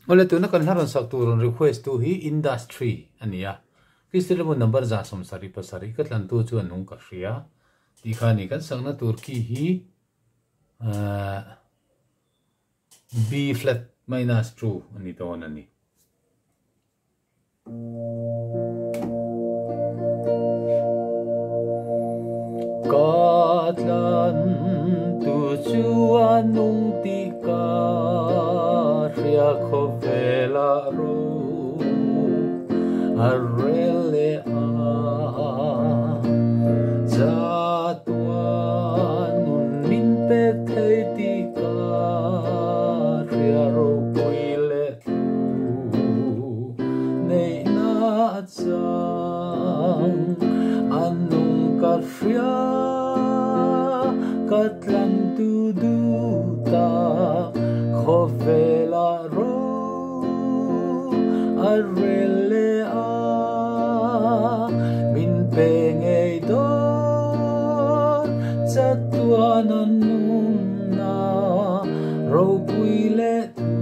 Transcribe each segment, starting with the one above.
Mula tu nak kan haron sak turun request tu hi industry ania. Kisah mo number jasam sari pasari katlan tu cuan nung kasya. Dikhani kan sang na Turki hi B flat minus 2 ani to ani. Katlan tu cuan nung tika ria khovela ro arele a jatuan nun min pe thei tika ria ro puile tu nei na chang anung karfia katlan tu du ta khovela ro arele a min pengei don chatuan anun na ro puile tu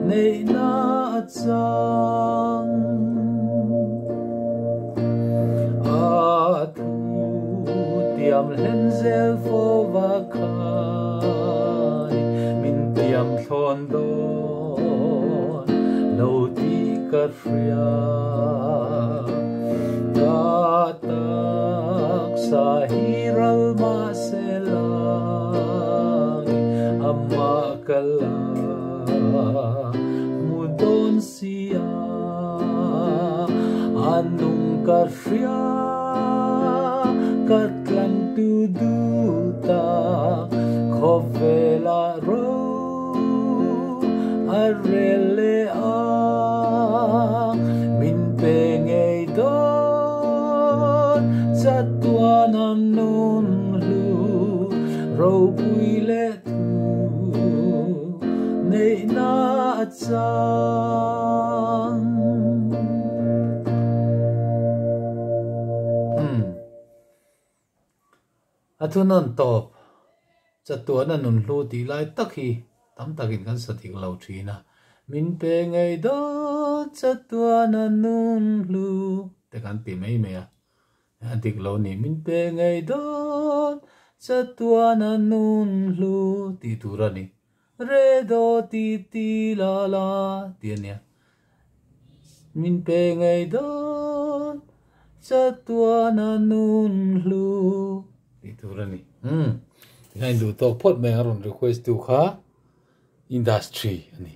nei na chang atu tiam lenzel fo vakai min tiam thon don lo ti karfria tatak sahiral maselang amma kala mudon siya anung karfria katlan tu duta khovela ro arele a min pengei don chatuan anun lu ro puile tu nei na chang atunon top chatuan anun lu ti lai takhi tam takin kan satik lau thina min pe ngai do chatuan anun lu te kan pi mai me a antik lo ni min pe ngai do chatuan anun lu ti turani re do ti ti la la ti ania min pe ngai do chatuan anun lu ti turani Ngayon to pot may aron request to ka industry ani.